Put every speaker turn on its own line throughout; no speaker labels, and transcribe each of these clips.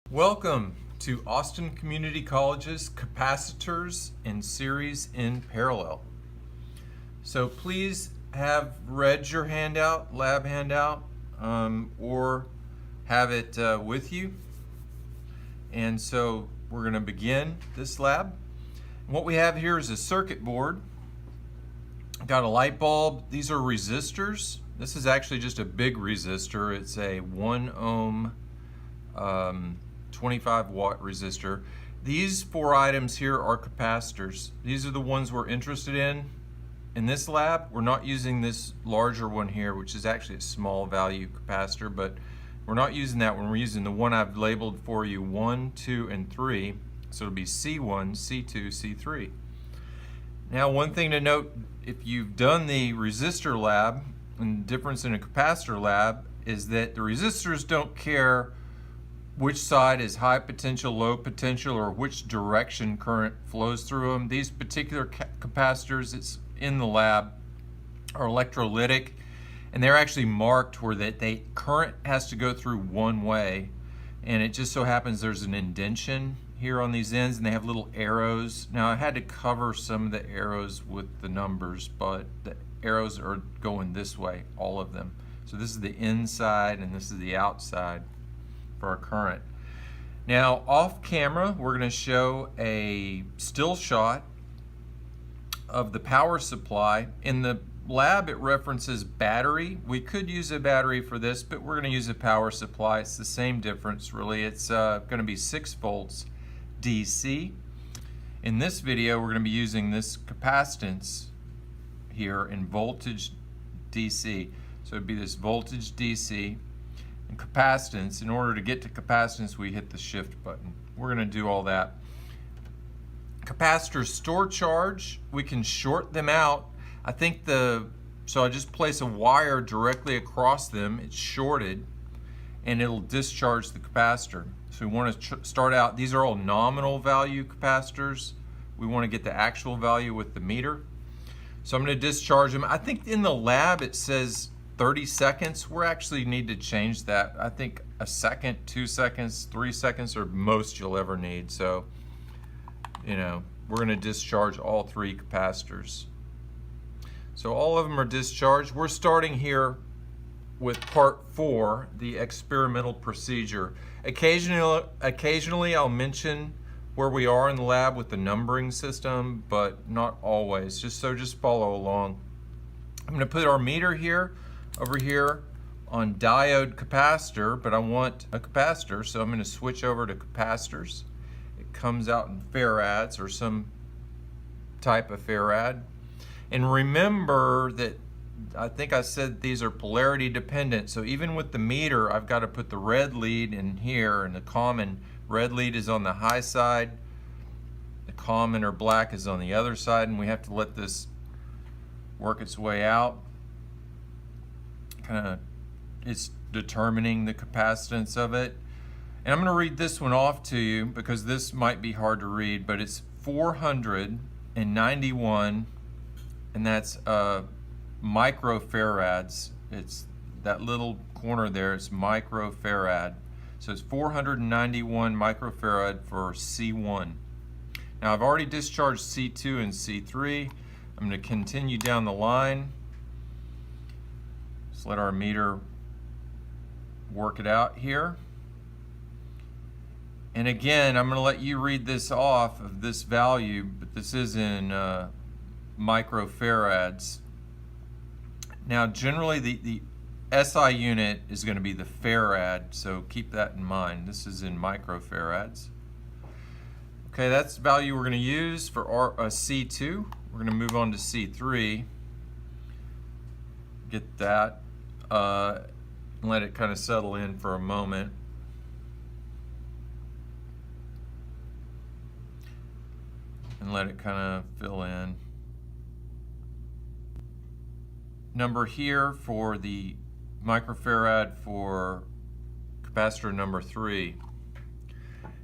Welcome to Austin Community College's Capacitors in Series in Parallel. So please have read your handout, lab handout, or have it with you. And so we're going to begin this lab. And what we have here is a circuit board. Got a light bulb. These are resistors. This is actually just a big resistor. It's a 1 ohm 25 watt resistor. These four items here are capacitors. These are the ones we're interested in. In this lab, we're not using this larger one here, which is actually a small value capacitor, but we're not using that one. We're using the one I've labeled for you, 1, 2, and 3. So it'll be C1, C2, C3. Now, one thing to note, if you've done the resistor lab, and the difference in a capacitor lab is that the resistors don't care which side is high potential, low potential, or which direction current flows through them. These particular capacitors that's in the lab are electrolytic, and they're actually marked where that current has to go through one way, and it just so happens there's an indentation here on these ends, and they have little arrows. Now I had to cover some of the arrows with the numbers, but the arrows are going this way, all of them. So this is the inside and this is the outside for our current. Now off camera we're going to show a still shot of the power supply. In the lab it references battery. We could use a battery for this, but we're going to use a power supply. It's the same difference really. It's going to be 6 volts DC. In this video we're going to be using this capacitance here in voltage DC. So it'd be this voltage DC and capacitance. In order to get to capacitance, we hit the shift button. We're going to do all that. Capacitors store charge. We can short them out. I think so I just place a wire directly across them. It's shorted and it'll discharge the capacitor. So we want to start out, these are all nominal value capacitors. We want to get the actual value with the meter. So I'm going to discharge them. I think in the lab it says 30 seconds. We actually need to change that. I think a second, 2 seconds, 3 seconds are most you'll ever need. So, we're going to discharge all 3 capacitors. So all of them are discharged. We're starting here with part 4, the experimental procedure. Occasionally I'll mention where we are in the lab with the numbering system, but not always. Just follow along. I'm going to put our meter here, over here on diode capacitor, but I want a capacitor, so I'm going to switch over to capacitors. It comes out in farads or some type of farad. And remember that I think I said these are polarity dependent, so even with the meter I've got to put the red lead in here, and the common red lead is on the high side, the common or black is on the other side, and we have to let this work its way out. It's determining the capacitance of it. And I'm going to read this one off to you because this might be hard to read, but it's 491, and that's microfarads. It's that little corner there, it's microfarad. So it's 491 microfarad for C1. Now I've already discharged C2 and C3. I'm going to continue down the line. Just let our meter work it out here. And again, I'm going to let you read this off of this value, but this is in microfarads. Now generally the SI unit is going to be the farad, so keep that in mind. This is in microfarads. Okay, that's the value we're going to use for our C2. We're going to move on to C3. Get that. Let it kind of settle in for a moment. And let it kind of fill in. Number here for the microfarad for capacitor number 3.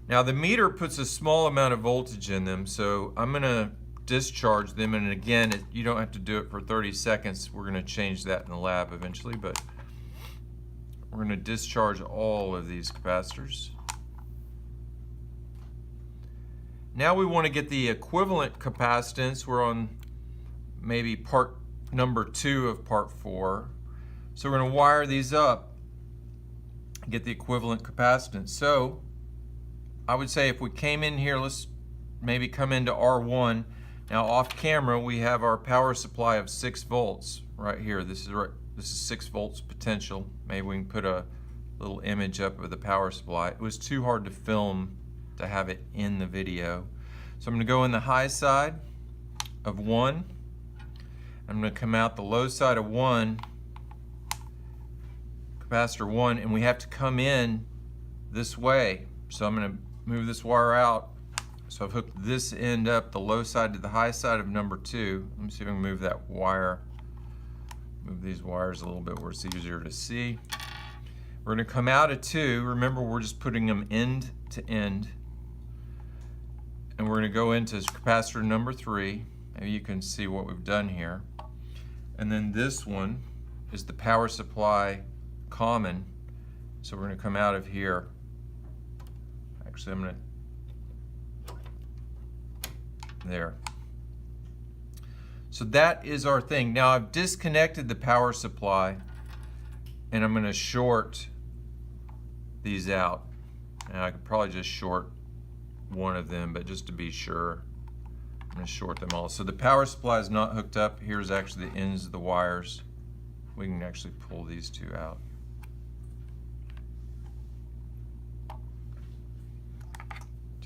Now the meter puts a small amount of voltage in them, so I'm going to discharge them, and again, you don't have to do it for 30 seconds. We're going to change that in the lab eventually, but we're going to discharge all of these capacitors. Now we want to get the equivalent capacitance. We're on maybe part number 2 of part 4. So we're going to wire these up and get the equivalent capacitance. So I would say if we came in here, let's maybe come into R1. Now off camera we have our power supply of 6 volts right here. This is 6 volts potential. Maybe we can put a little image up of the power supply. It was too hard to film to have it in the video. So I'm going to go in the high side of 1. I'm going to come out the low side of 1, capacitor 1, and we have to come in this way. So I'm going to move this wire out. So I've hooked this end up, the low side to the high side of number 2. Let me see if I can move that wire, move these wires a little bit where it's easier to see. We're going to come out of 2. Remember, we're just putting them end to end. And we're going to go into capacitor number 3. Maybe you can see what we've done here. And then this one is the power supply common. So we're going to come out of here. Actually, I'm going to, there. So that is our thing. Now I've disconnected the power supply and I'm going to short these out. And I could probably just short one of them, but just to be sure, I'm going to short them all. So the power supply is not hooked up. Here's actually the ends of the wires. We can actually pull these 2 out.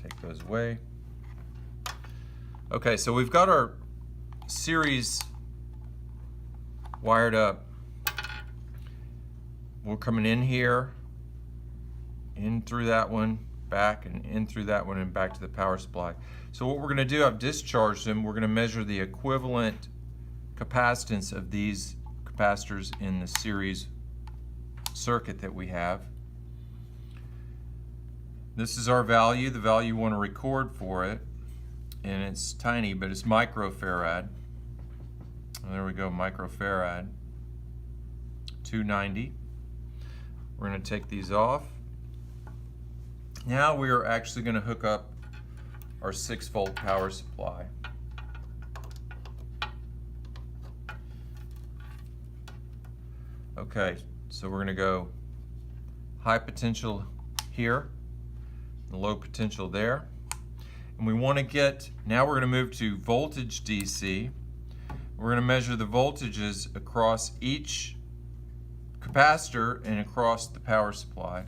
Take those away. Okay, so we've got our series wired up. We're coming in here, in through that one, back and in through that one and back to the power supply. So what we're going to do, I've discharged them. We're going to measure the equivalent capacitance of these capacitors in the series circuit that we have. This is our value, the value you want to record for it, and it's tiny, but it's microfarad. There we go, microfarad, 290. We're going to take these off. Now we are actually going to hook up our 6-volt power supply. Okay, so we're going to go high potential here, low potential there. And we want to get, now we're going to move to voltage DC. We're going to measure the voltages across each capacitor and across the power supply.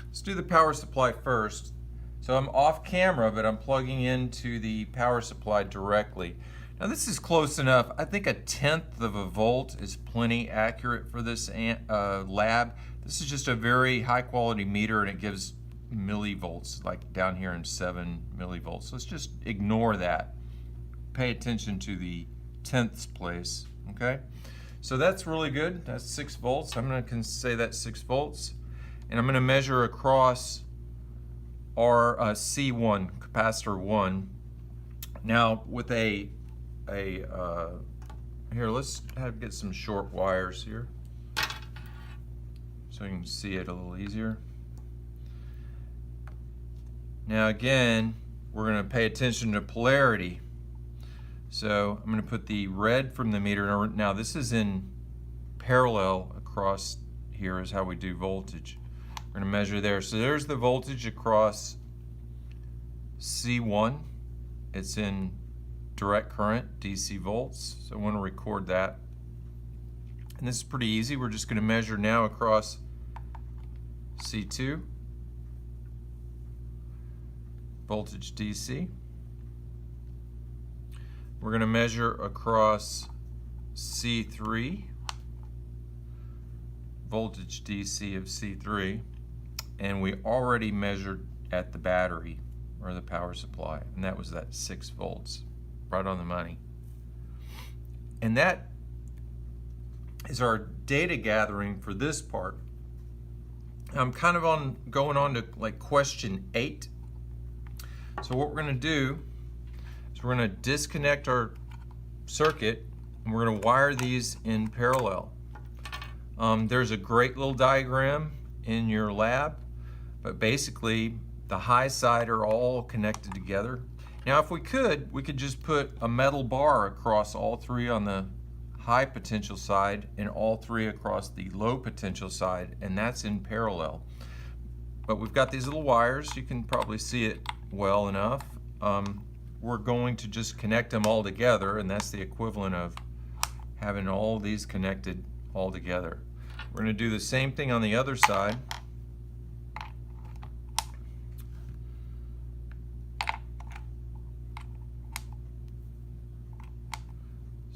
Let's do the power supply first. So I'm off camera, but I'm plugging into the power supply directly. Now this is close enough. I think 1/10 of a volt is plenty accurate for this lab. This is just a very high quality meter and it gives millivolts, like down here in 7 millivolts. Let's just ignore that. Pay attention to the tenths place, okay? So that's really good. That's 6 volts. I'm going to say that's 6 volts. And I'm going to measure across our C1, capacitor 1. Now with here, let's get some short wires here so you can see it a little easier. Now again, we're going to pay attention to polarity. So I'm going to put the red from the meter. Now this is in parallel across here is how we do voltage. We're going to measure there. So there's the voltage across C1. It's in direct current, DC volts. So I want to record that. And this is pretty easy. We're just going to measure now across C2. Voltage DC. We're going to measure across C3. Voltage DC of C3. And we already measured at the battery or the power supply, and that was that 6 volts, right on the money. And that is our data gathering for this part. I'm kind of going on to like question 8. So what we're going to do is we're going to disconnect our circuit and we're going to wire these in parallel. There's a great little diagram in your lab, but basically the high side are all connected together. Now if we could just put a metal bar across all three on the high potential side and all three across the low potential side, and that's in parallel. But we've got these little wires, you can probably see it well enough. We're going to just connect them all together, and that's the equivalent of having all these connected all together. We're going to do the same thing on the other side.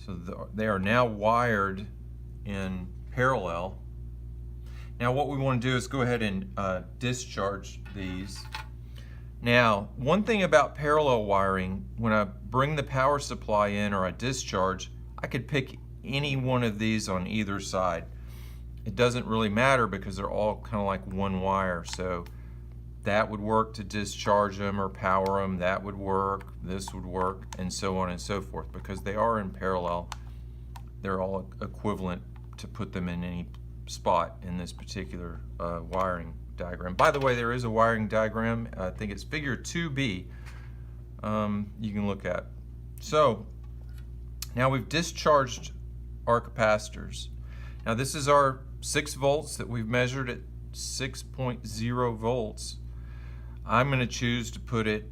So they are now wired in parallel. Now what we want to do is go ahead and discharge these. Now, one thing about parallel wiring, when I bring the power supply in or I discharge, I could pick any one of these on either side. It doesn't really matter because they're all kind of like one wire. So that would work to discharge them or power them, that would work, this would work, and so on and so forth. Because they are in parallel, they're all equivalent to put them in any spot in this particular wiring diagram. By the way, there is a wiring diagram, I think it's figure 2B, you can look at. So now we've discharged our capacitors. Now this is our 6 volts that we've measured at 6.0 volts. I'm going to choose to put it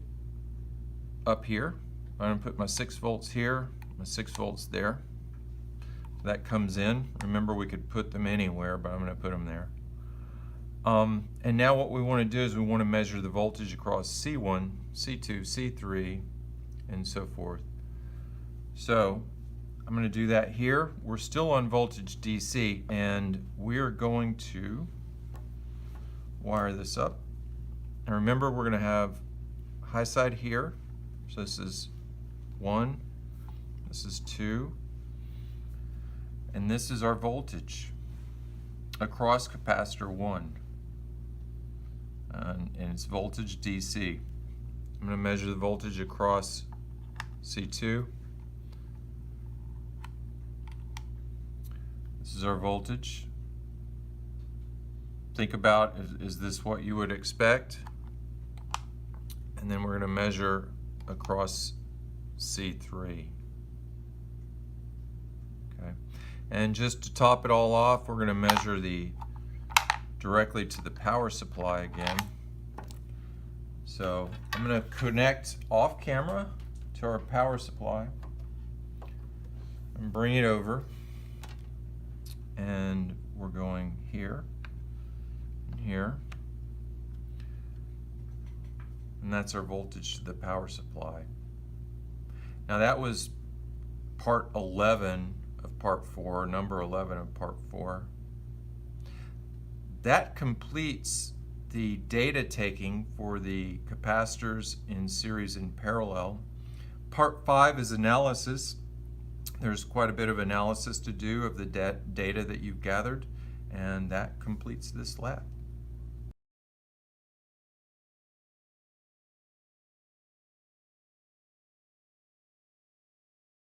up here. I'm going to put my 6 volts here, my 6 volts there. That comes in. Remember, we could put them anywhere, but I'm going to put them there. And now what we want to do is we want to measure the voltage across C1, C2, C3, and so forth. So I'm going to do that here. We're still on voltage DC, and we're going to wire this up. And remember, we're going to have high side here. So this is 1, this is 2, and this is our voltage across capacitor 1. And it's voltage DC. I'm going to measure the voltage across C2. This is our voltage. Think about, is this what you would expect? And then we're going to measure across C3. Okay. And just to top it all off, we're going to measure directly to the power supply again. So I'm going to connect off camera to our power supply and bring it over. And we're going here and here. And that's our voltage to the power supply. Now that was part 11 of part 4, number 11 of part 4. That completes the data taking for the capacitors in series and parallel. Part 5 is analysis. There's quite a bit of analysis to do of the data that you've gathered, and that completes this lab.